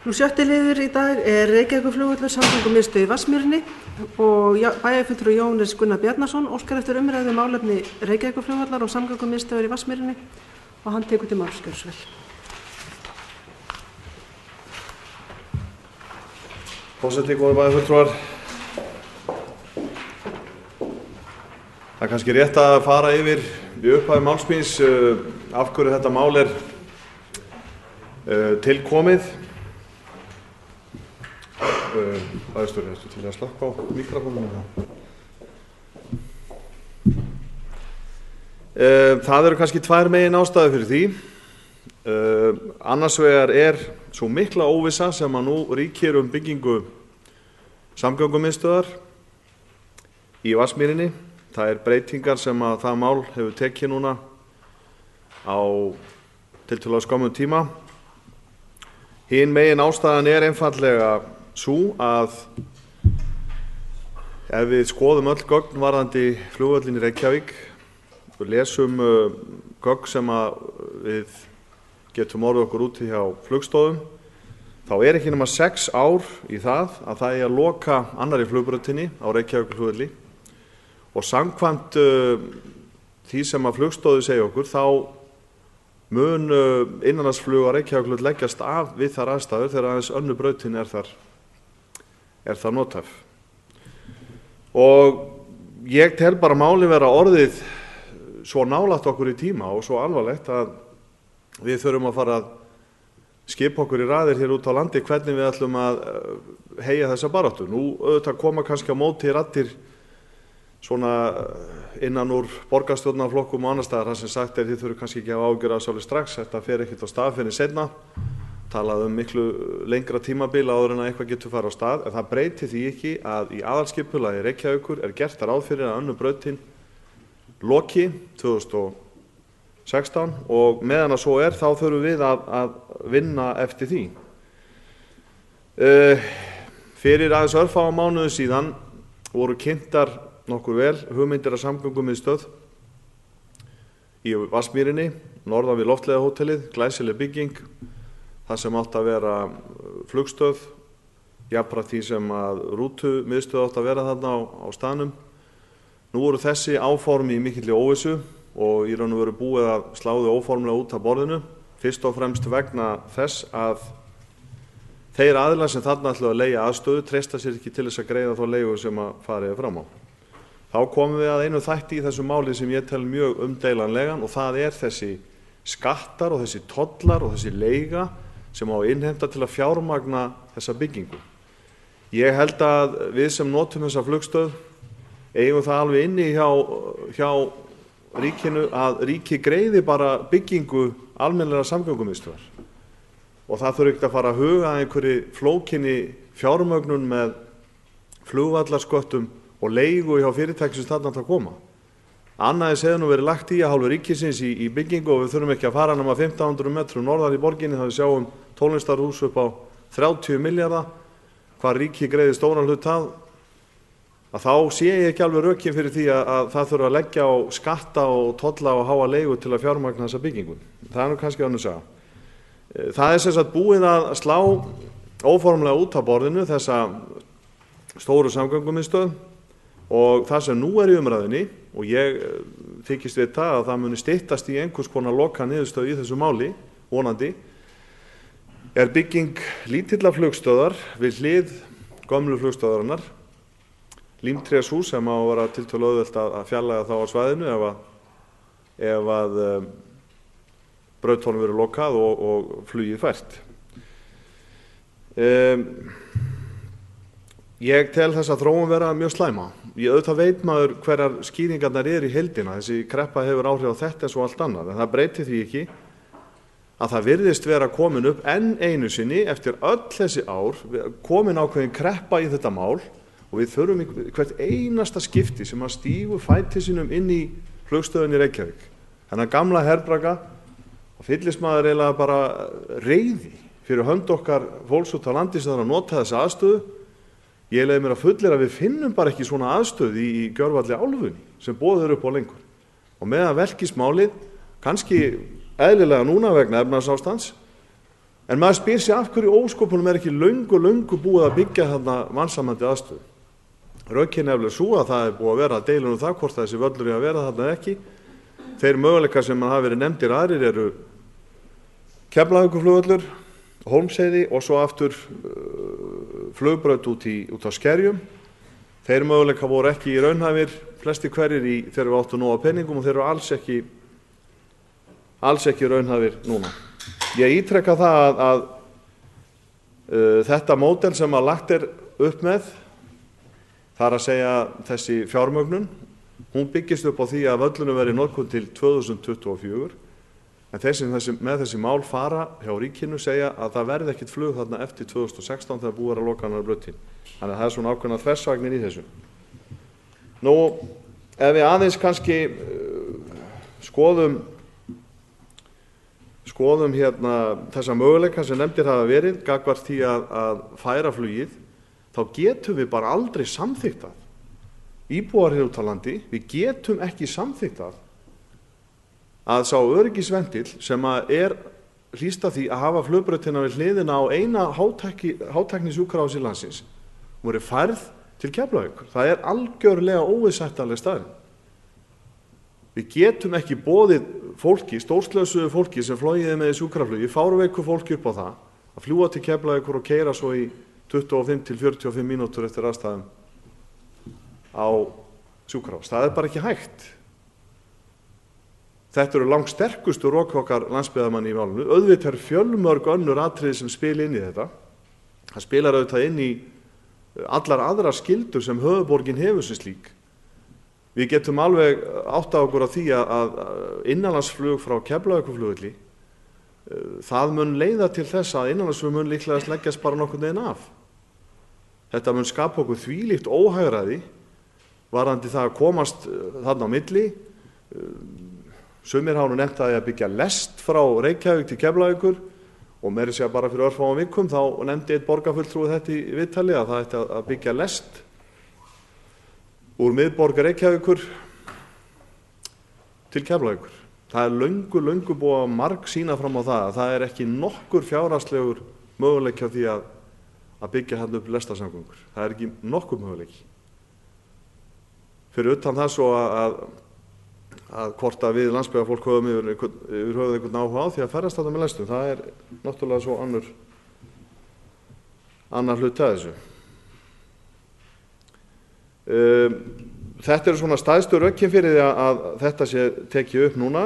Sjötti liður í dag Reykjavíkurflugvöllur samgöngumiðstöð í Vatnsmýrinni og bæjarfulltrúi Jóhannes Gunnar Bjarnason óskar eftir umræðu málefni Reykjavíkurflugvallar og samgöngumiðstöðar í Vatnsmýrinni og hann tekur til máls, gjörðu svo vel. Forseti, góðir bæjarfulltrúar. Það kannski rétt að fara yfir í upphafi máls míns af hverju þetta mál tilkomið. Aðstöru til að slökkva á mikrofónunum. Það eru kannski tvær megin ástæður fyrir því. Annars vegar svo mikla óvissa sem að nú ríkir byggingu samgöngumiðstöðvar í Vatnsmýrinni. Það breytingar sem að það mál hefur tekið núna á tiltölulega skömmum tíma. Hin megin ástæðan einfaldlega sú að ef við skoðum öll gögn varðandi flugvöllinn í Reykjavík og lesum gögn sem að við getum orðið okkur úti hjá flugstofum, þá ekki nema 6 ár í það að það að loka annarri flugbrautinni á Reykjavíkurflugvelli og samkvæmt því sem að flugstofu segja okkur, þá mun innanlandsflug á Reykjavíkurflugvelli leggjast af við þær aðstæður þegar aðeins önnur brautin er það nothæf. Og ég tel bara máli vera orðið svo nálægt okkur í tíma og svo alvarlegt að við þurfum að fara að skipa okkur í raðir hér út á landi hvernig við ætlum að heyja þessa baráttu. Nú auðvitað koma kannski á móti raddir svona innan úr borgarstjórnarflokkum og annars staðar þar sem sagt þið þurfum kannski ekki að ágjöra svolítið strax, þetta fer ekkert á stað fyrir seinna. Talað miklu lengra tímabil áður en að eitthvað getur fara á stað, en það breytir því ekki að í aðalskipulagi Reykjavíkur gert ráð fyrir að önnur brautin loki 2016 og meðan að svo þá þurfum við að vinna eftir því. Fyrir aðeins örfáum mánuðum síðan voru kynntar nokkur vel hugmyndir að samgöngumiðstöð í Vatnsmýrinni, norðan við Loftleiðahótelið, glæsileg bygging. Það sem átti að vera flugstöð, jafnframt því sem að rútumiðstöð átti að vera þarna á staðnum. Nú voru þessi áform í mikilli óvissu og í raun og veru búið að slá þau óformlega út af borðinu, fyrst og fremst vegna þess að þeir aðilar sem þarna ætluðu að leigja aðstöðu treysta sér ekki til þess að greiða þá leigu sem að farið fram á. Þá komum við að einu þætti í þessu máli sem ég tel mjög umdeilanlegan og það þessi skattar og þessi tollar og þessi leiga sem á að innheimta til að fjármagna þessa byggingu. Ég held að við sem notum þessa flugstöð eigum það alveg inni hjá ríkinu að ríki greiði bara byggingu almennilega samgöngumiðstöðvar. Og það þurfi ekki að fara að huga að einhverri flókinni fjármögnun með flugvallarsköttum og leigu hjá fyrirtæki sem þarna að koma. Annaðins hefði nú verið lagt í að hálfu ríkisins í byggingu og við þurfum ekki að fara nema 1500 metrum norðar í borginni þá við sjáum tónlistarhús upp á 30 milljarða, hvað ríki greiði stóran hlut að þá sé ég ekki alveg rökin fyrir því að það þurfa að leggja á skatta og tolla og háa leigu til að fjármagna þessa byggingu. Það nú kannski önnur saga. Það sem sagt búið að slá óformlega út af borðinu þessa stóru samgöngumiðstöð og það sem nú í umræðunni og ég þykist vita að það muni styttast í einhvers konar loka niðurstöðu í þessu máli, vonandi, bygging lítilla flugstöðar við hlið gömlu flugstöðarinnar, límtréshús sem á að vera tiltölulega auðvelt að fjarlægja þá á svæðinu ef að brautunum verður lokað og flugið fært. Ég tel þessa þróun vera mjög slæma. Ég auðvitað veit maður hverjar skýringarnar í heildina. Þessi kreppa hefur áhrif á þetta og allt annað, en það breytir því ekki að það virðist vera komin upp enn einu sinni eftir öll þessi ár, komin ákveðin kreppa í þetta mál og við þurfum hvert einasta skipti sem að stígu fæti sínum inn í flugstöðinni í Reykjavík. Þennan gamla herbraka og fyllist maður eiginlega bara reiði fyrir hönd okkar fólks út á landi sem þarf að nota þessa aðstöðu. Ég leyfi mér að fullyrða að við finnum bara ekki svona aðstöðu í gjörvalli álfunni sem boðið upp á lengur. Og meðan velkist málið, kannski eðlilega núna vegna efnahagsástands, En maður spyr sig af hverju óskopunum ekki löngu búið að byggja þarna mannsæmandi aðstöðu. Rökin nefnilega sú að það búið að vera deilur það hvort þessi völlur að vera þarna ekki. Þeir möguleikar sem hafa verið nefndir aðrir eru Keflavíkurflugvöllur, Hólmsheiði og svo aftur flugbraut út á Skerjum. Þeir möguleikar voru ekki í raunhæfir, flesti hverjir þegar við áttum nóg af peningum og þeir eru alls ekki raunhæfir núna. Ég ítrekka það að þetta módel sem að lagt upp með, þar að segja þessi fjármögnun, hún byggist upp á því að völlunum verði notkun til 2024, en með þessi mál fara hjá ríkinu segja að það verði ekkit flug þarna eftir 2016 þegar búið að loka annar brautin. Þannig að það svona ákveðna þversvagnir í þessu. Nú, ef við aðeins kannski skoðum þessa möguleika sem nefndir hafa verið gagnvart því að færa flugið, þá getum við bara aldrei samþykkt það. Íbúar hér út á landi, við getum ekki samþykkt það að sá öryggisventil sem hlýst af því að hafa flugbrautina við hliðina á eina hátæknisjúkrahúsi landsins voru færð til Keflavíkur. Það algjörlega óviðsættanleg staðreynd. Við getum ekki boðið fólki, stórslösuðu fólki sem flogið með sjúkraflugi, fárveiku fólki upp á það, að fljúga til Keflavíkur og keyra svo í 25 til 45 mínútur eftir aðstæðum á sjúkrahús. Það bara ekki hægt. Þetta eru langsterkustu rök okkar landsbyggðarmanna í málinu. Auðvitað fjölmörg önnur atriði sem spila inn í þetta. Það spilar auðvitað inn í allar aðrar skyldur sem höfuðborgin hefur sem slík. Við getum alveg áttað okkur á því að innanlandsflug frá Keflavíkurflugvelli, það mun leiða til þess að innanlandsflug mun líklegast leggjast bara nokkurn veginn af. Þetta mun skapa okkur þvílíkt óhagræði varðandi það að komast þarna á milli. Sumir hafa nú nefnt að byggja lest frá Reykjavík til Keflavíkur og meira segja bara fyrir örfáum vikum þá nefndi einn borgarfulltrúi þetta í viðtali að það ætti að byggja lest úr miðborg Reykjavíkur til Keflavíkur. Það löngu búið að margsýna fram á það að það ekki nokkur fjárhagslegur möguleiki á því að byggja hérna upp lestarsamgöngur. Það ekki nokkur möguleiki. Fyrir utan það svo að hvort að við landsbyggðarfólk höfum yfir höfuð einhvern áhuga á því að ferðast þetta með lestum. Það náttúrulega svo annar hluti að þessu. Þetta eru svona stærstu rökin fyrir því að þetta sé tekið upp núna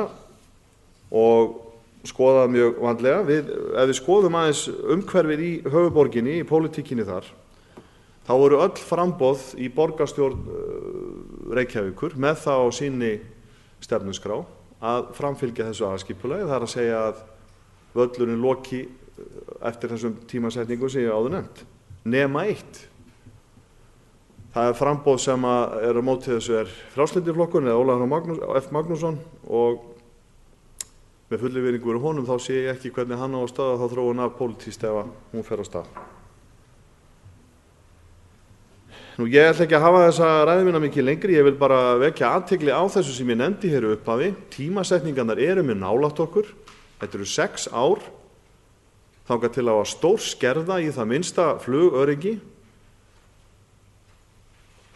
og skoðað mjög vandlega. Ef við skoðum aðeins umhverfið í höfuðborginni, í pólitíkinni þar, þá voru öll framboð í borgarstjórn Reykjavíkur með það á sinni stefnuskrá að framfylgja þessu aðalskipulagi. Það að segja að völlurinn loki eftir þessum tímasetningum sem ég áður nefnt. Nema eitt. Það framboð sem á móti þessu Frjálslyndiflokkurinn eða Ólafur F. Magnússon og með fulli virðingu fyrir honum þá sé ég ekki hvernig hann á að staða þá þróun af pólitískt ef hún fer á stað. Nú ég ætla ekki að hafa þessa ræðu mína mikið lengri, ég vil bara vekja athygli á þessu sem ég nefndi hér í upphafi. Tímasetningarnar eru mjög nálægt okkur. Þetta eru 6 ár þangað til að stórskerða í það minnsta flugöryggi.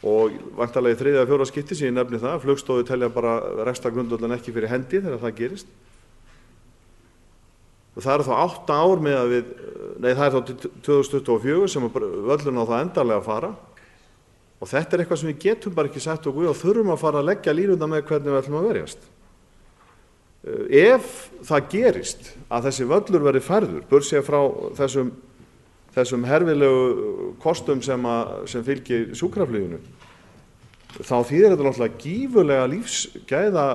Og væntanlega í 3. eða 4. skipti sem ég nefni það, flugstofu telja bara rekstrargrundvöllinn ekki fyrir hendi þegar það gerist. Og það eru þá 8 ár með að það er þá til 2024 sem völlurinn á það endanlega að fara. Og þetta eitthvað sem við getum bara ekki sett okkur í og þurfum að fara að leggja línurnar með hvernig við ætlum að verjast. Ef það gerist að þessi völlur verði færður, burtséð frá þessum herfilegu kostum sem fylgir sjúkrafluginu, þá þýðir þetta náttúrulega gífurlega lífsgæða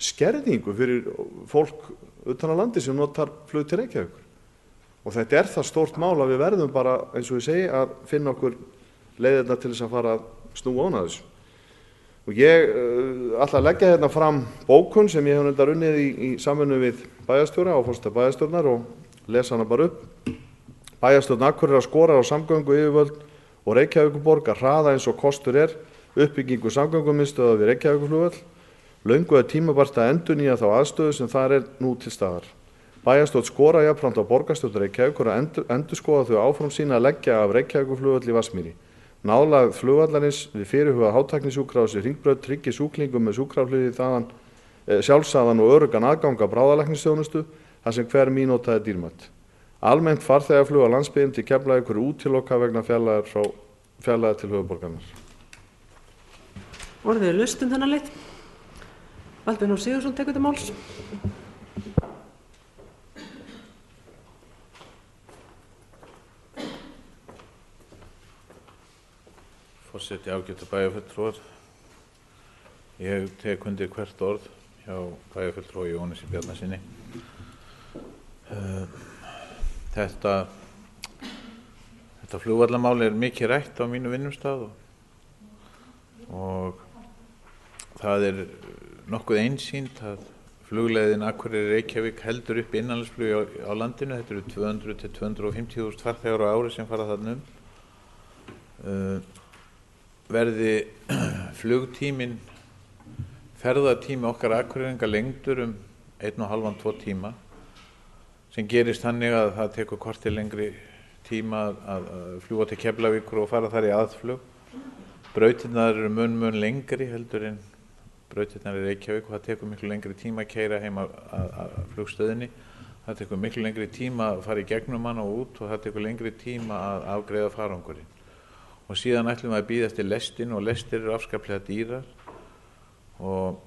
skerðingu fyrir fólk utan á landi sem notar flug til Reykjavíkur. Og þetta það stórt mál að við verðum bara, eins og ég segi, að finna okkur leiðirnar til þess að fara að snúa á þessu. Og ég ætla að leggja hérna fram bókun sem ég hef nefndar unnið í samvinnu við bæjarstjóra og forseta bæjarstjórnar og lesa hana bara upp. Bæjarstjórn Akureyrar skorar á samgönguyfirvöld og Reykjavíkurborg að hraða eins og kostur uppbyggingu samgöngumiðstöðva við Reykjavíkurflugvöll. Löngu tímabært að endurnýja þá aðstöðu sem þar nú til staðar. Bæjarstjórn skora jafnframt á borgarstjórn Reykjavíkur að endurskoða þau áform sín að leggja af Reykjavíkurflugvöll í Vatnsmýri. Nálægð flugvallarins við fyrirhugað hátæknisjúkrahús í Hringbraut tryggir sjúklingum með sjúkraflugi þaðan sjálfsagðan og öruggan aðgang að bráðalæknisþjónustu þar sem hver mínúta dýrmætt. Almennt farþegaflug á landsbyggðinni til Keflavíkur útilokað vegna fjarlægðar til höfuðborgarinnar. Orðið er laust þennan leit. Baldvin Þór Sigurðsson tekur til máls. Forseti, ágætu bæjarfulltrúar. Ég tek undir hvert orð hjá bæjarfulltrúa Jónasi Bjarnasyni. Þetta flugvallamál er mikið rætt á mínu vinnustað og það er nokkuð einsýnt að flugleiðin Akureyri-Reykjavík heldur upp innanlandsflugi á landinu. Þetta eru 200 til 250.000 farþegar á ári sem fara þarna verði flugtíminn, ferðatími okkar Akureyringa lengdur 1,5–2 tíma, sem gerist þannig að það tekur kortir lengri tíma að fljúga til Keflavíkur og fara þar í aðflug. Brautirnar eru mun lengri heldur en brautirnar í Reykjavík og það tekur miklu lengri tíma að keyra heim að flugstöðinni. Það tekur miklu lengri tíma að fara í gegnum hana og út og það tekur lengri tíma að afgreiða farangurinn. Og síðan ætlum við að bíða eftir lestin og lestir eru afskaplega dýrar og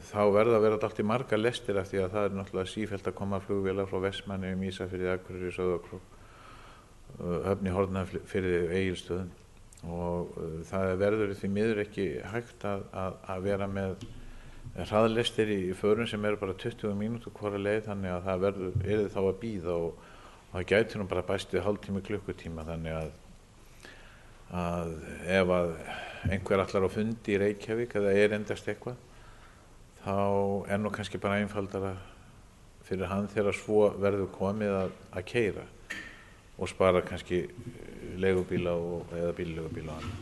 þá verða að vera allt í marga lestir af því að það er náttúrulega sífellt að koma flugvélar frá Vestmannaeyjum, Ísafirði, Akureyri, Sauðárkrók, Höfn í Hornafirði, Egilsstöðum og það verður því miður ekki hægt að vera með hraðlestir í förum sem eru bara 20 mínútur hvora leið, þannig að það yrði þá að bíða og það gæti nú bara bæst við hálftími, klukkutíma, þannig að ef að einhver ætlar á fundi í Reykjavík eða erindast eitthvað, þá er nú kannski bara einfaldara fyrir hann þegar svo verður komið að keyra og spara kannski leigubíla eða bílaleigubíla og annað.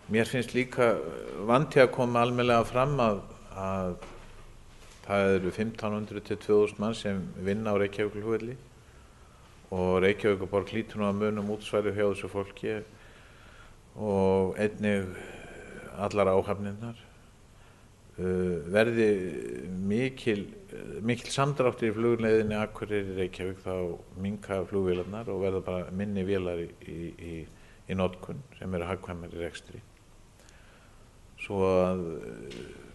Mér finnst líka vandi að koma almennilega fram að það eru 1500 til 2000 mann sem vinna á Reykjavíkurflugvelli og Reykjavíkurborg hlýtur nú að munum útsvari hjá þessu fólki og einnig allar áhafnirnar. Verði mikil samdráttur í flugleiðinni Akureyri Reykjavík þá minnka flugvélarnar og verða bara minni vélar í notkun sem eru hagkvæmari í rekstri. Svo að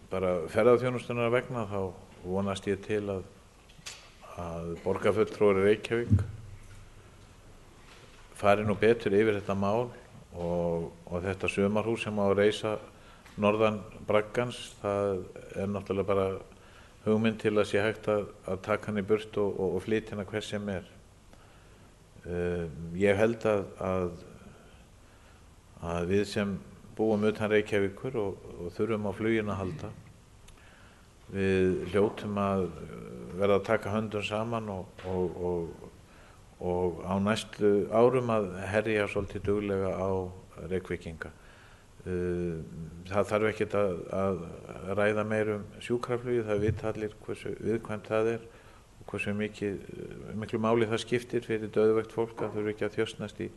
bara ferðaþjónustunnar vegna þá vonast ég til að borgarfulltrúar í Reykjavík fari nú betur yfir þetta mál og þetta sumarhús sem á að reisa norðan braggans, það er náttúrulega bara hugmynd til að sé hægt að taka hann í burt og flytja hana hver sem er. Ég held að við sem búum utan Reykjavíkur og þurfum á fluginu að halda, við hljótum að verða að taka höndum saman og á næstu árum að herja svolítið duglega á Reykvíkinga. Það þarf ekkert að ræða meir sjúkraflugi, það vita allir hversu viðkvæmt það er og hversu miklu máli það skiptir fyrir dauðveikt fólk að þurfi ekki að þjösnast í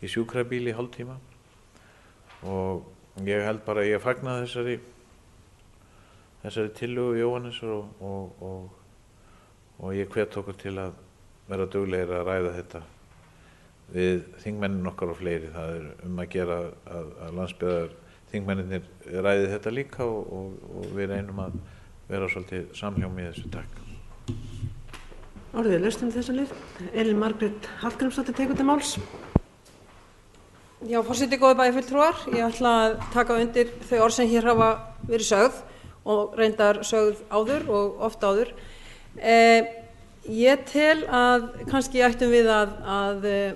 sjúkrabíl í hálftíma. Og ég held bara að ég fagna þessari tillögu Jóhannesar og ég hvet okkur til að vera duglegir að ræða þetta við þingmennin okkar og fleiri. Það er að gera að landsbyggðar þingmenninir ræði þetta líka og við reynum að vera svolítið samhljóm í þessu. Takk. Orðið er laust þessa lið. Elín Margrét Hallgrímsdóttir tekur til máls. Já, forseti, góðir bæjarfulltrúar, ég ætla að taka undir þau orð sem hér hafa verið sögð og reyndar sögð áður og oft áður. Ég tel að kannski ættum við að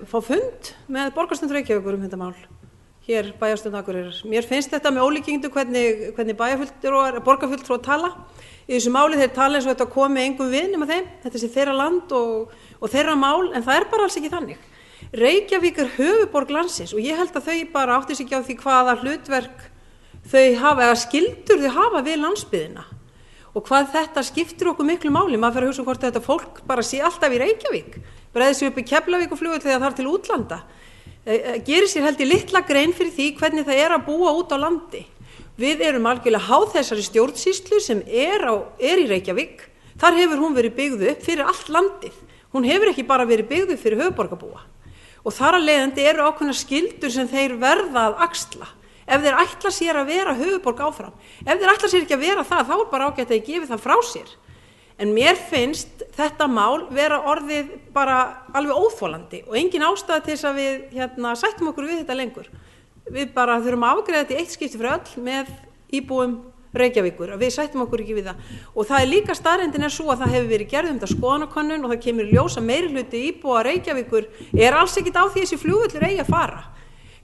fá fund með borgarstjórn Reykjavíkur þetta mál, hér bæjarstjórn Akureyrar. Mér finnst þetta með ólíkingu hvernig borgarfulltrúar tala. Í þessu máli þeir tala eins og þetta komi engum við nema þeim, þetta sé þeirra land og þeirra mál, en það er bara alls ekki þannig. Reykjavík er höfuðborg landsins og ég held að þau bara átti sig ekki á því hvaða hlutverk þau hafa eða skyldur þau hafa við landsbyggðina. og hvað þetta skiptir okkur miklu máli. Maður fer að hugsa hvort þetta fólk bara sé alltaf í Reykjavík, breiði sig upp í Keflavíkurflugvelli þegar það er til útlanda, gerir sér held í litla grein fyrir því hvernig það að búa út á landi. Við erum algjörlega háð þessari stjórnsýslu sem er í Reykjavík. Þar hefur hún verið byggð upp fyrir allt landið. Hún hefur ekki bara verið byggð upp fyrir höfuðborgarbúa. Og þar af leiðandi eru ákveðnar skyldur sem þeir verða að axla. Ef þeir ætla sér að vera höfuðborg áfram. Ef þeir ætla sér ekki að vera það, þá er bara ágætt að ég gefi það frá sér. En mér finnst þetta mál vera orðið bara alveg óþolandi og engin ástæða til þess að við sættum okkur við þetta lengur. Við bara þurfum að afgreiða þetta í eitt skipti fyrir öll með íbúum Reykjavíkur, að við sættum okkur ekki við það. Og það líka staðreyndin svo að það hefur verið gerð þetta skoðanakönnun og það kemur í ljós að meirihluti íbúa Reykjavíkur alls ekkit á því þessi flugvöllur eigi að fara.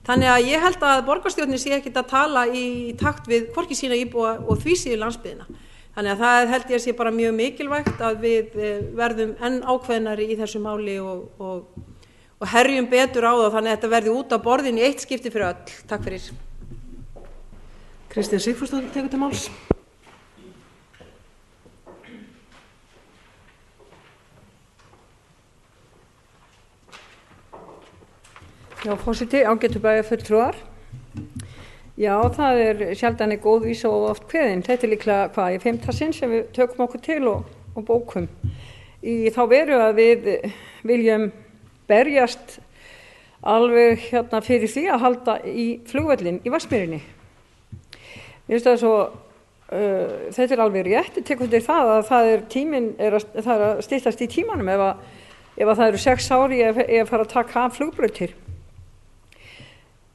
Þannig að ég held að borgarstjórnin sé ekkit að tala í takt við hvorki sína íbúa og því síðu landsbyggðina. Þannig að það held ég að sé bara mjög mikilvægt að við verðum enn ákveðnari í þessu máli og herjum betur á það þannig að þetta verði út á borðin í eitt skipti fyrir öll. Takk fyrir. Kristín Sigfúsdóttir tekur til máls. Já, forseti, ágætu bæjarfulltrúar. Já, það sjaldan góð vísa og oft kveðin. Þetta líklega í 5. sinn sem við tökum okkur til og bókum. Í þá veru að við viljum berjast alveg fyrir því að halda í flugvöllin í Vatnsmýrinni. Mér finnst það svo, þetta alveg rétt, ég tek undir það að tíminn það að styttast í tímanum ef það eru 6 ári að fara að taka af flugbrautir.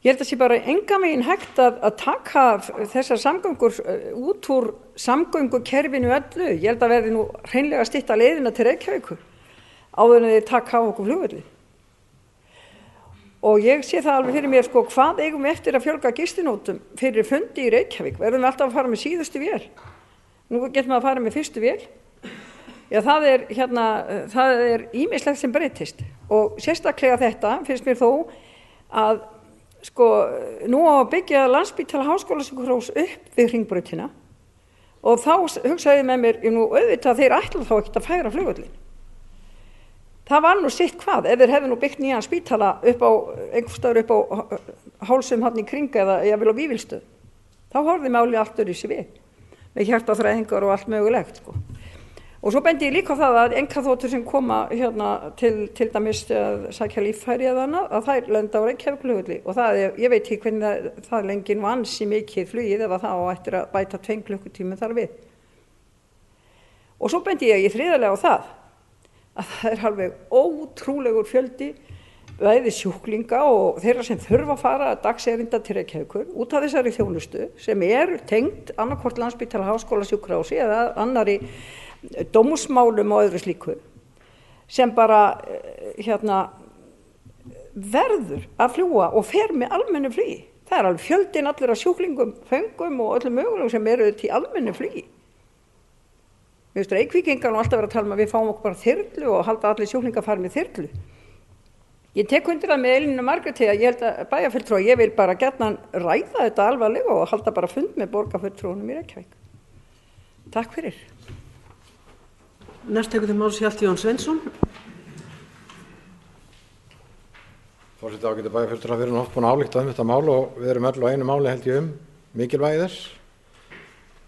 Ég held að sé bara engan veginn hægt að taka þessar samgöngur út úr samgöngukerfinu öllu. Ég held að verði nú hreinlega að stytta leiðina til Reykjavíkur áður en þeir taka af okkur flugvelli. Og ég sé það alveg fyrir mér hvað eigum við eftir að fjölga gistinótum fyrir fundi í Reykjavík. Verðum við alltaf að fara með síðustu vél? Nú getum við að fara með fyrstu vél. Já, það ýmislegt sem breytist og sérstaklega þetta finnst mér þó að nú á að byggja Landspítala Háskólasjúkrahús upp við Hringbrautina og þá hugsaði ég með mér, nú auðvitað þeir ætla þá ekkert að færa flugvöllin. Það var nú sitt hvað, ef þeir hefðu nú byggt nýjan spítala upp á einhvers staðar upp á hálsum hann í kring eða jafnvel á Vífilsstöð. Þá horfði máli allt öðruvísi við, með hjartaþræðingar og allt mögulegt. Og svo bendi ég líka á það að einkaþotur sem koma til dæmis að sækja líffæri eða annað, að þær lenda á Reykjavíkurflugvelli og ég veit ekki hvernig það lengi nú ansi mikið flugið ef það á eftir að bæta 2 klukkutíma þar við. Og svo bendi ég þriðarlega á það að það alveg ótrúlegur fjöldi bæði sjúklinga og þeirra sem þurfa að fara dagserinda til Reykjavíkur út af þessari þjónustu sem tengd annarkvort Landspítala Háskólasjúkrahúsi eða annari dómsmálum og öðru slíku sem bara verður að fljúga og fer með almennu flugi. Það alveg fjöldin allir af sjúklingum, föngum og öllum mögulegum sem til almennu flugi. Við veist, Reykvíkingar alltaf vera að tala að við fáum okkur bara þyrlu og halda allir sjúklingar fara með þyrlu. Ég tek undir það með Elínu Margréti að ég held að bæjarfulltrúa, ég vil bara gjarnan ræða þetta alvarlega og halda bara fund með borgarfulltrúunum í Reykjavík. Takk fyrir. Næst tekur til máls Hjalti Jón Sveinsson. Forseti, ágætu bæjarfulltrúar, við erum oft búin að álykta þetta mál og við erum öll á einu máli held ég mikilvægi þess.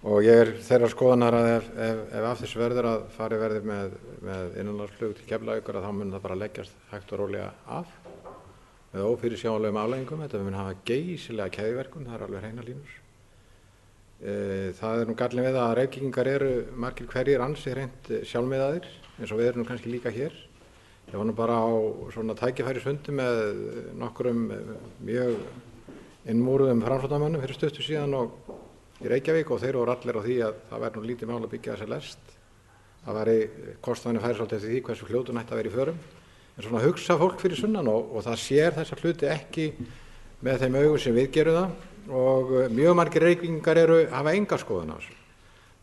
Og ég þeirrar skoðunar að ef af þess verður að fari verði með innanlandsflug til Keflavíkur að þá mun það bara leggjast hægt og rólega af með ófyrirsjáanlegum afleiðingum. Þetta mun hafa geysilega keðjuverkun, það alveg hreina línur. Það nú gallin við að Reykvíkingar margir hverjir ansi hreint sjálfmiðaðir eins og við erum nú kannski líka hér. Ég var nú bara á svona tækifærisfundi með nokkrum mjög innmúruðum framsóknarmönnum fyrir stuttu síðan og í Reykjavík og þeir voru allir á því að það væri nú lítið mál að byggja þessi lest. Það væri kostnaðurinn færi svolítið eftir því hversu fljótur ætti að vera í förum. En svona hugsa fólk fyrir sunnan og það sér þessa hluti ekki með þeim augum sem við gerum það og mjög margir Reykvíkingar hafa enga skoðun á þessu.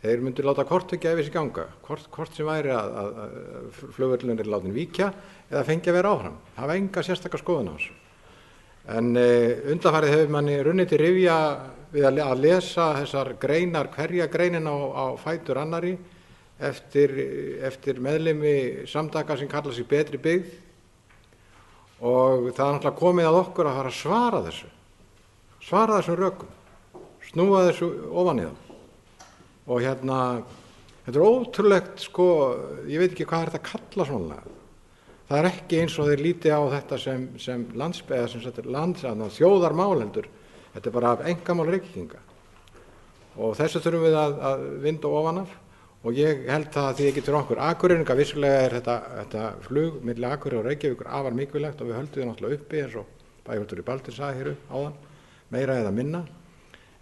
Þeir myndu láta hvort ekki ef þessi ganga, hvort sem væri að flugvöllurinn látin víkja eða fengi að vera áfram. Hafa enga sérstaka skoðun á þessu. En undanfarið hefur manni runnið til rifja við að lesa þessar greinar, hverja greinin á fætur annari eftir meðlimi samtaka sem kalla sig Betri byggð, og það er náttúrulega komið að okkur að fara að svara þessum rökum, snúa þessu ofan í það. Og þetta er ótrúlegt, ég veit ekki hvað þetta kalla svona. Það er ekki eins og þeir líti á þetta sem þjóðarmál heldur. Þetta er bara einkamál Reykvíkinga. Og þessu þurfum við að vinda ofan af, og ég held að því ekki til okkur Akureyringa, vissulega er þetta flug milli Akureyrar og Reykjavíkur afar mikilvægt, og við höldum því náttúrulega uppi eins og bæjarstjóri Baldur sagði hér áðan, meira eða minna.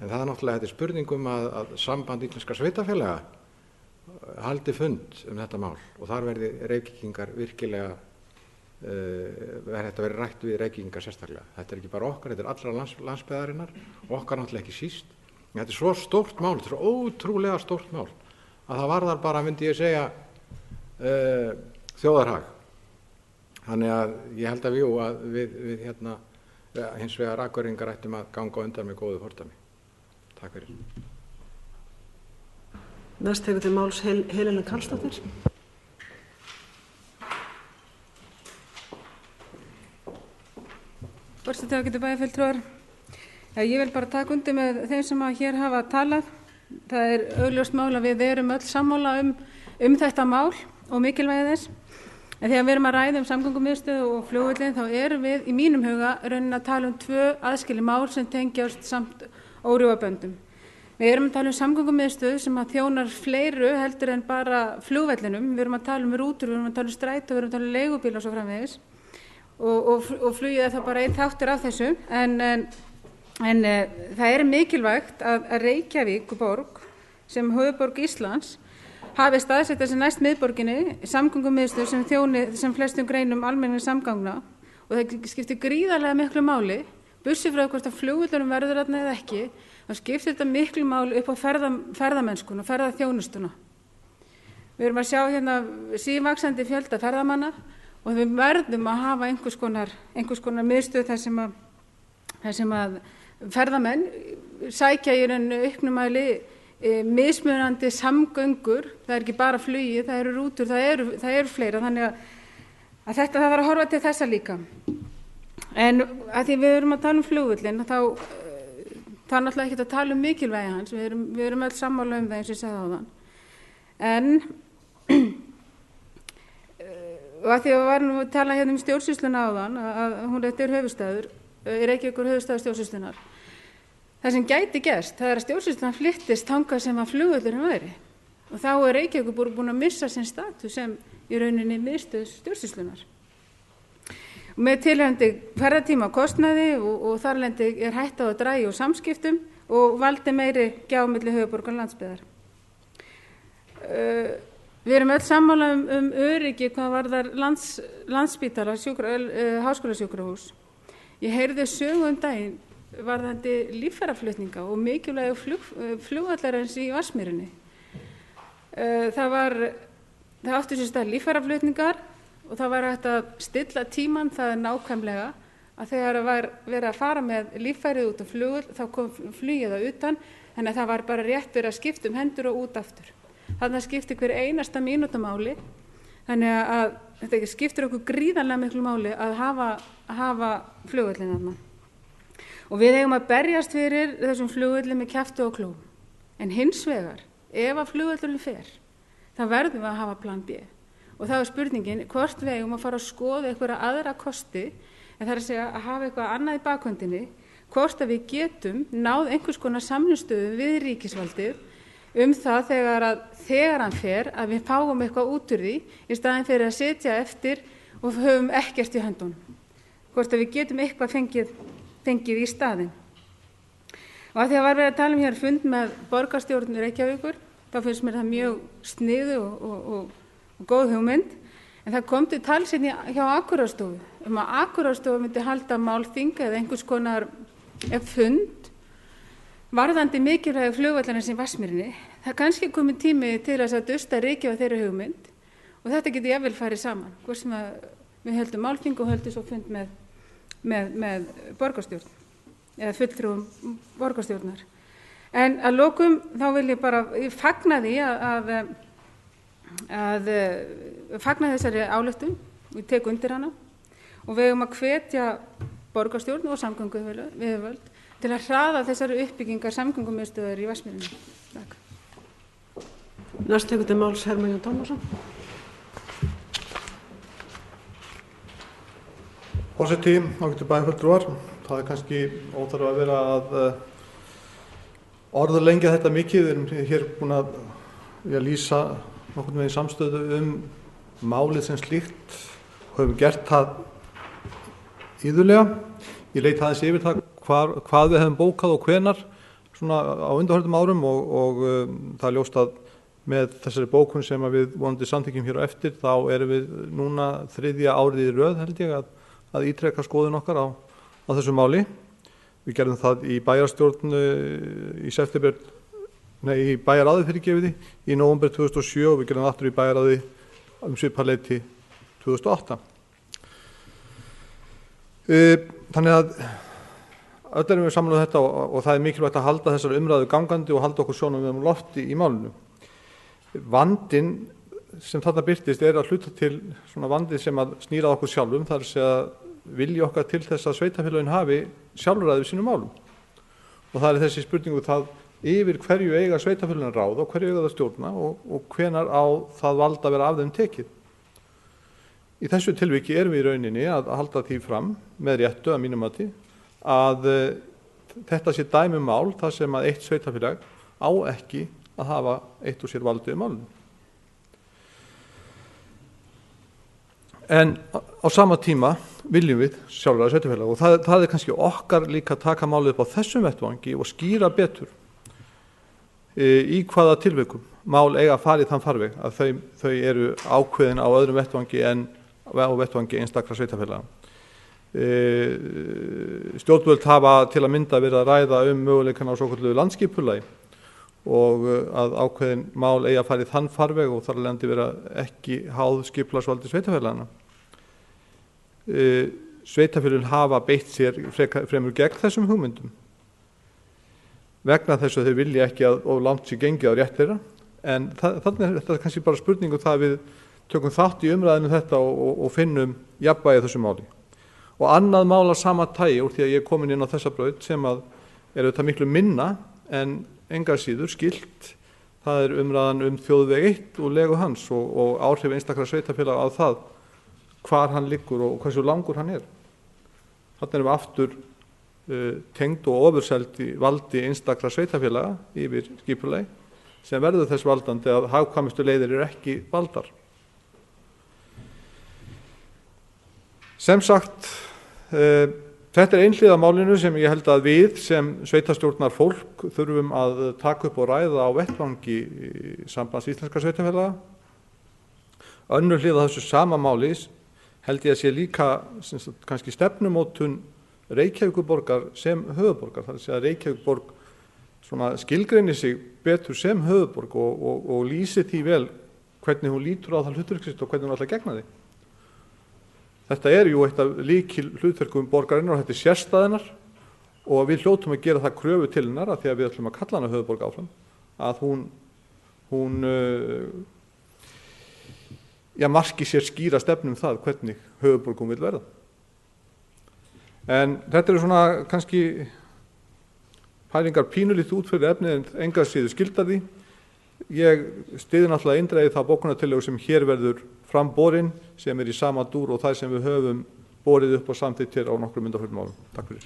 En það er náttúrulega þetta spurningum að samband íslenskra sveitarfélaga haldi fund þetta mál, og þar verði Reykvíkingar virkilega þetta verði rætt við Reykvíkingar sérstaklega. Þetta er ekki bara okkar, þetta er allra landsbyggðarinnar, okkar náttúrulega ekki síst. En þetta er svo stórt mál, þetta er svo ótrúlega stórt mál, að það varðar bara, myndi ég segja, þjóðarhag. Þannig að ég held að við hins vegar Akureyringar ættum að ganga undan með góðu fordæmi. Takk fyrir. Næst tekur til máls Helena Karlsdóttir. Forseti ágætu bæjarfulltrúar. Ég vil bara taka undir með þeim sem hér hafa talað. Það er augljóst mál að við erum öll sammála um þetta mál og mikilvægi þess. En þegar við erum að ræða samgöngumiðstöð og flugvöllinn, þá erum við í mínum huga raunin að tala 2 aðskilin mál sem tengjast samt órjúfaböndum. Við erum að tala samgöngumiðstöð sem að þjónar fleiru heldur en bara flugvellinum. Við erum að tala rútur, við erum að tala strætó, við erum að tala leigubíla og svo framvegis. Og flugið er það bara einn þáttur af þessu. En það er mikilvægt að Reykjavík borg sem höfuðborg Íslands hafi staðsett þessi næst miðborginni samgöngumiðstöð sem þjóni sem flestum greinum almennings samgangna, og það skiptir gríðarlega miklu máli, burtséð frá hvort að flugvöllurinn verður þarna eða ekki, þá skiptir þetta miklu máli upp á ferðamennskuna og ferðaþjónustuna. Við erum að sjá hérna sívaxandi fjölda ferðamanna, og við verðum að hafa einhvers konar miðstöð þar sem að ferðamenn sækja í auknum mæli mismunandi samgöngur. Það er ekki bara flugi, það eru rútur, það eru fleira, þannig að þetta það var að horfa til þessa líka. En að því við erum að tala flugvöllinn, þá er náttúrulega ekki að tala mikilvægi hans, við erum öll sammála það eins og ég sagði áðan. En og að því að við varum að tala hérna stjórnsýsluna áðan, að þetta er höfuðstaður, Reykjavíkur höfuðstaður stjórnsýslunar. Það sem gæti gerst, það er að stjórnsýslunar flyttist þangað sem að flugvöllurinn væri, og þá er Reykjavíkur búin að missa sinn status sem í rauninni miðstöð stjórnsýslunar. Og með tilhengandi ferðatíma kostnaði og þarlendi er hætta á að dragi úr samskiptum og valdi meiri gjá milli höfuðborgar og landsbyggðar. Við erum öll sammála öryggi hvað varðar Landspítala, háskólasjúkrahús. Ég heyrði sögu daginn varðandi líffæraflutninga og mikilvægu flugvallarins í Vatnsmýrinni. Það áttu sér stað líffæraflutningar, og það var hægt að stilla tímann það nákvæmlega að þegar var verið að fara með líffærið út á flugvöll, þá kom flugið það utan, þannig að það var bara rétt verið að skipta hendur og út aftur. Þannig að skiptir hver einasta mínúta máli, þannig að þetta skiptir okkur gríðarlega miklu máli að hafa flugvöllinn þarna. Og við eigum að berjast fyrir þessum flugvöllum með kjafti og klóm. En hins vegar, ef að flugvöllurinn fer, þá verðum við að hafa plan B. Og það er spurningin hvort við eigum að fara að skoða einhverja aðra kosti, en það er að segja að hafa eitthvað annað í bakhöndinni, hvort að við getum náð einhvers konar samningsstöðu við ríkisvaldið það þegar hann fer, að við fáum eitthvað út úr því í staðinn fyrir að sitja eftir og höfum ekkert í höndunum. Hvort að við getum eitthvað fengið í staðinn. Og að því að var verið að tala hér fund með borgarstjórn Reykjavíkur, þá finnst mér það mjög sniðu og góð hugmynd, en það kom til talsinn hjá Akureyrastofu að Akureyrastofa myndi halda málþing eða einhvers konar fund varðandi mikilvægu flugvallarins í Vatnsmýrinni. Það kannski komið tími til að dusta Reykjavík þeirri hugmynd, og þetta geti jafnvel farið saman, hvort sem við höldum málþing og höldum svo fund með með borgarstjórn eða fulltrúum borgarstjórnar. En að lokum þá vil ég fagna því að fagna þessari ályktun, ég tek undir hana og við eigum að hvetja borgarstjórn og samgönguyfirvöld til að hraða þessari uppbyggingar samgöngumiðstöðvar í Vatnsmýrinni. Takk. Næst tekur til máls Hermann Jón Tómasson. Forseti, ágætu bæjarfulltrúar, það kannski óþarf að vera að orðlengja þetta mikið. Við erum hér búin að lýsa nokkurn veginn samstöðu málið sem slíkt, höfum gert það íðulega. Ég leit aðeins yfir það hvað við hefum bókað og hvenar svona á undanförnum árum og það er ljóst að með þessari bókun sem við vonandi samþykkjum hér á eftir, þá erum við núna 3. árið í röð, held ég, að ítreka skoðun okkar á þessu máli. Við gerðum það í bæjarstjórn í bæjaráði fyrirgefiði í nóvember 2007 og við gerðum það aftur í bæjaráði svipað leyti 2008. Þannig að öll erum við sammála þetta og það er mikilvægt að halda þessar umræðu gangandi og halda okkur sjónarmiðum á lofti í málinu. Vandinn sem þarna birtist er að hluta til svona vandið sem að snýra okkur sjálfum, þar sé að vilji okkar til þess að sveitarfélögin hafi sjálfræði við sínum málum. Og það er þessi spurningu það yfir hverju eiga sveitarfélögin ráð og hverju eiga það stjórna og hvenar á það vald að vera af þeim tekið. Í þessu tilviki erum við í rauninni að halda því fram með réttu að mínum mati að þetta sé dæmi mál þar sem að eitt sveitarfélag á ekki að hafa eitt og sér valdið málinu. En á sama tíma viljum við sjálfræði sveitarfélag og það er kannski okkar líka að taka málið upp á þessum vettvangi og skýra betur í hvaða tilvikum mál eiga að fara í þann farveg að þau eru ákveðin á öðrum vettvangi en á vettvangi einstakra sveitarfélaga. Stjórnvöld hafa til að mynda verið að ræða möguleikana á svokölluðu landsskipulagi og að ákveðin mál eigi að fara í þann farveg og þar af leiðandi vera ekki háð skipulagsvaldi sveitarfélagana. Sveitarfélögin hafa beitt sér fremur gegn þessum hugmyndum vegna þess að þeir vilja ekki að of langt sé gengið á rétt þeirra, en þannig er þetta kannski bara spurningu það við tökum þátt í umræðinu þetta og finnum jafnvægi þessu máli. Og annað mál af sama tagi úr því að ég er komin inn á þessa braut sem að er auðvitað miklu minna en engar síður skylt, það er umræðan þjóðveg 1 og legu hans og áhrif einstakra sveitarfélaga á það hvar hann liggur og hversu langur hann er. Þarna erum við aftur tengd og ofurselt í valdi einstakra sveitarfélaga yfir skipulagi sem verður þess valdandi að hagkvæmustu leiðir eru ekki valdar. Sem sagt, þetta er einhliða málinu sem ég held að við sem sveitarstjórnar fólk þurfum að taka upp og ræða á vettvangi Sambands íslenskra sveitarfélaga. Önnur hlið á þessu sama máli held ég að sé líka kannski stefnumótun Reykjavíkurborgar sem höfuðborgar. Það er að segja að Reykjavíkurborg skilgreinir sig betur sem höfuðborg og lýsi því vel hvernig hún lítur á það hlutverk sitt og hvernig hún ætlar að gegna því. Þetta er jú eitt af lykil hlutverkum borgarinnar og þetta er sérstæðinar og við hljótum að gera það kröfu til hennar að því að við ætlum að kalla hana höfuðborg áfram að hún marki sér skýra stefnum það hvernig höfuðborg hún vil verða. En þetta eru svona kannski pælingar pínulítið út fyrir efnið en enga síður skildar því. Ég styði náttúrulega eindregið þá bókunartillögu sem hér verður framborin sem er í sama dúr og það sem við höfum borið upp og samþykkt hér á nokkrum undanförnum árum. Takk fyrir.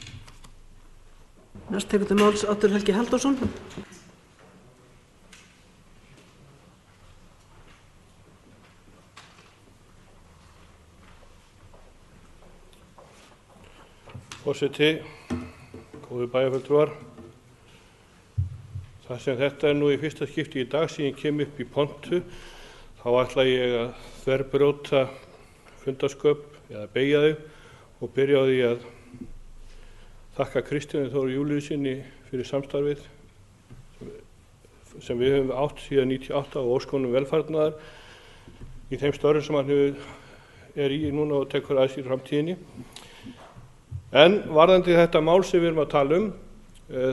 Næst tekur til máls Oddur Helgi Halldórsson. Forseti, góðu bæjarfulltrúar. Þar sem þetta er nú í fyrsta skipti í dag sem ég kem upp í pontu, þá ætla ég að þverbrjóta fundarsköp eða beygja þau og byrja á því að þakka Kristjáni Þór Júlíussyni fyrir samstarfið sem við höfum átt síðan 1998 og óskonum velfarnaðar í þeim störfum sem hann er í núna og tekur að sér framtíðinni. En varðandi þetta mál sem við erum að tala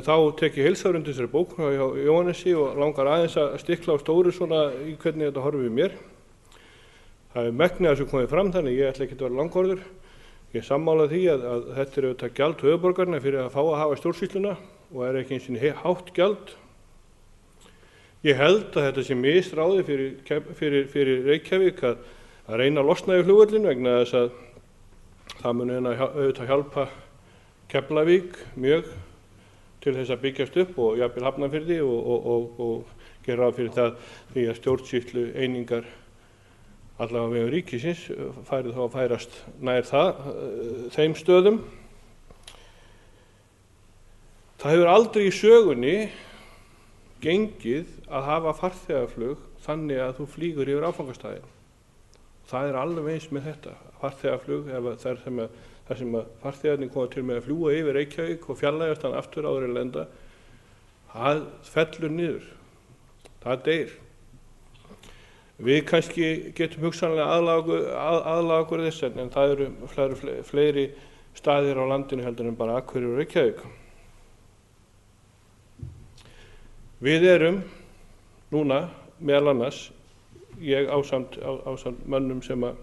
þá tek ég heils hugar undir þessari bók hjá Jóhannesi og langar aðeins að stikla á stóru svona í hvernig þetta horfir við mér. Það megnið að þessu komið fram, þannig ég ætla ekki að vera langorður. Ég sammála því að þetta auðvitað gjald höfuðborgarinnar fyrir að fá að hafa stjórnsýsluna og ekki eins og hátt gjald. Ég held að þetta sé misráði fyrir Reykjavík að reyna að losna í flugvöllin vegna þess að það mun auðvitað hjálpa Keflavík mjög til þess að byggjast upp og jafnvel Hafnarfirði og gera ráð fyrir það því að stjórnsýslu einingar allavega vegum ríkisins færi þá að færast nær þeim stöðum. Það hefur aldrei í sögunni gengið að hafa farþegaflug þannig að þú flýgur yfir áfangastæðin. Það er alveg eins með þetta farþegaflug þar sem að farþegarnir koma til með að fljúga yfir Reykjavík og fjarlægjast hann aftur áður en lenda. Það fellur niður. Það deyr. Við kannski getum hugsanlega aðlaga okkur þess en það eru fleiri staðir á landinu heldur en bara Akureyri og Reykjavík. Við erum núna meðal annars, ég ásamt mönnum sem að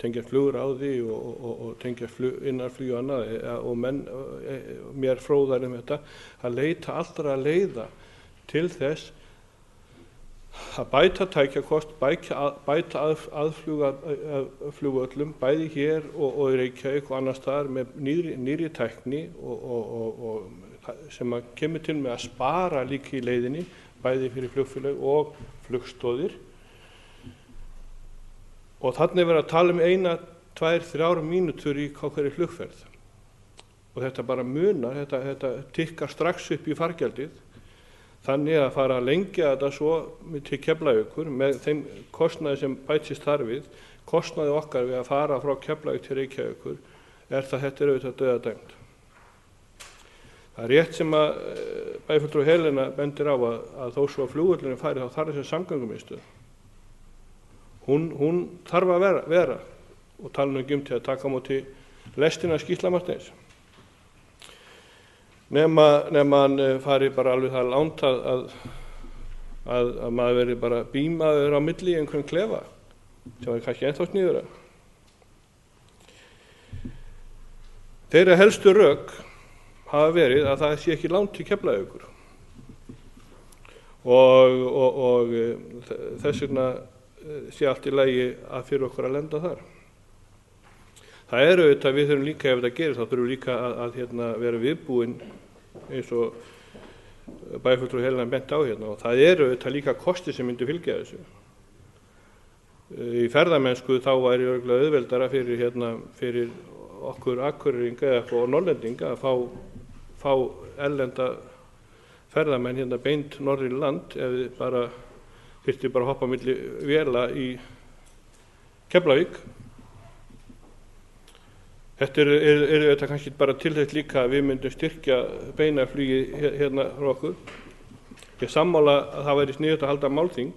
tengja flugráði og tengja innanflug og annað og menn mér fróðar þetta, að leita allra leiða til þess að bæta tækjakost, bæta aðflugvöllum, bæði hér og í Reykjavík og annars staðar með nýrri tækni og sem að kemur til með að spara líka í leiðinni, bæði fyrir flugfélög og flugstoðir. Og þannig verið að tala 1, 2, 3 mínútur í hverri flugferð. Og þetta bara munar, þetta tikkar strax upp í fargjaldið. Þannig að fara að lengja þetta svo til Keflavíkur með þeim kostnaði sem bætist þar við, kostnaði okkar við að fara frá Keflavík til Reykjavíkur, þetta auðvitað dauðadæmt. Það er rétt sem að bæjarfulltrúi Helena bendir á að þó svo að flugvöllurinn færi þá þarf þessi samgöngumiðstöð. Hún þarf að vera og tala nú ekki til að taka á móti lestina Gísla Marteins. Nema hann fari bara alveg það langt að maður veri bara bímaður á milli í einhverjum klefa sem er kannski ennþá sniðura. Þeirra helstu rök hafa verið að það sé ekki langt til Keflavíkur og þess vegna sé allt í lagi að fyrir okkur að lenda þar. Það auðvitað, við þurfum líka ef þetta gerist, þá þurfum við líka að vera viðbúin eins og bæjarfulltrúi Helena bent á og það auðvitað líka kosti sem myndi fylgja þessu. Í ferðamennsku þá væri örugglega auðveldara fyrir okkur Akureyringa og Norðlendinga að fá erlenda ferðamenn beint norður í land ef við þyrfti bara að hoppa milli véla í Keflavík. Þetta er kannski bara til þess líka að við myndum styrkja beinaflugi frá okkur. Ég sammála að það væri sniðugt að halda málþing.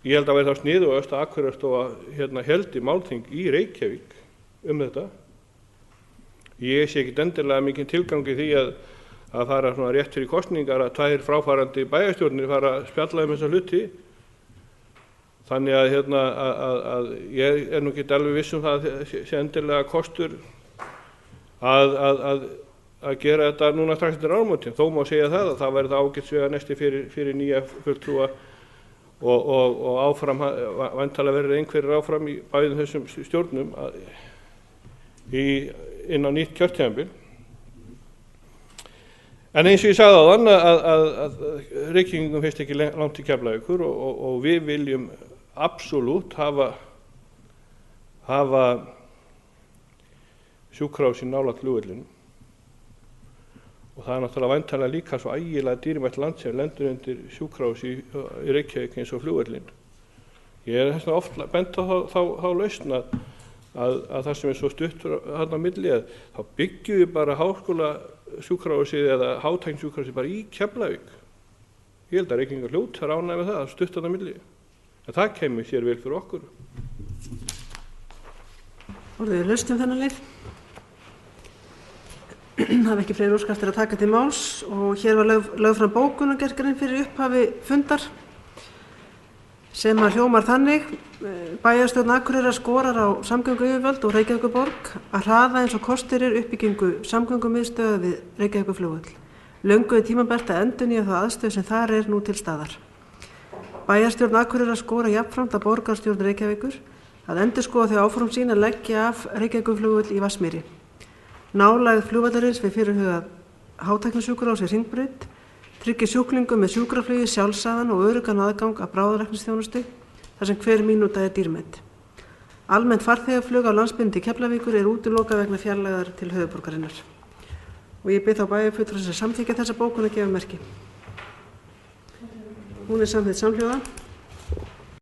Ég held að væri þá sniðugast að Akureyrarstofa héldi málþing í Reykjavík þetta. Ég sé ekki endilega mikinn tilgang í því að fara svona rétt fyrir kosningar að 2 fráfarandi bæjarstjórnir fara að spjalla þessa hluti. Þannig að ég nú ekki alveg viss það sé endilega kostur að gera þetta núna strax eftir áramótin. Þó má segja að það væri það ágætisveganesti fyrir nýja fulltrúa og áfram, væntanlega verður einhverjir áfram í bæðum þessum stjórnum inn á nýtt kjörtímabil. En eins og ég sagði áðan að Reykvíkingum finnst ekki langt til Keflavíkur og við viljum absolutt hafa sjúkrahúsið nálægt flugvellinum. Og það náttúrulega væntanlega líka svo ægilega dýrmætt land sem lendur undir sjúkrahúsi í Reykjavík eins og flugvellin. Ég þess vegna oft bent á þá lausn að það sem svo stuttur þarna á milli þá byggjum við bara háskólasjúkrahúsið eða hátæknisjúkrahúsið bara í Keflavík. Ég held að Reykvíkingar hljóti að ánægja með það stutt þarna á milli. En það kemur sér vel fyrir okkur. Orðið laust þennan leið. hafa ekki fleiri óskar eftir að taka til máls og hér var lögð fram bókun og gerð grein fyrir upphafi fundar sem að hljómar þannig: Bæjarstjórn Akureyrar skorar á samgönguyfirvöld og Reykjavíkurborg að hraða eins og kostur er uppbyggingu samgöngumiðstöðva við Reykjavíkurflugvöll. Löngu er tímabært að endurnýja þá aðstöðu sem þar er nú til staðar. Bæjarstjórn Akureyrar skora jafnframt að borgarstjórn Reykjavíkur að endurskoða þau áform sín að leggja af Reykjavíkurflugvöll í Vatnsmýri. Nálægð flugvallarins við fyrirhugað hátæknisjúkrahús í Hringbraut tryggir sjúklingum með sjúkraflugi sjálfsagðan og öruggan aðgang að bráðalæknisþjónustu þar sem hver mínúta er dýrmæt. Almennt farþegaflug á landsbyggðinni til Keflavíkur er útilokað vegna fjarlægðar til höfuðborgarinnar. Og ég bið þá bæjarfulltrúa sem samþykkja þessa bókun að gefa merki. Hún er samþykkt samhljóða.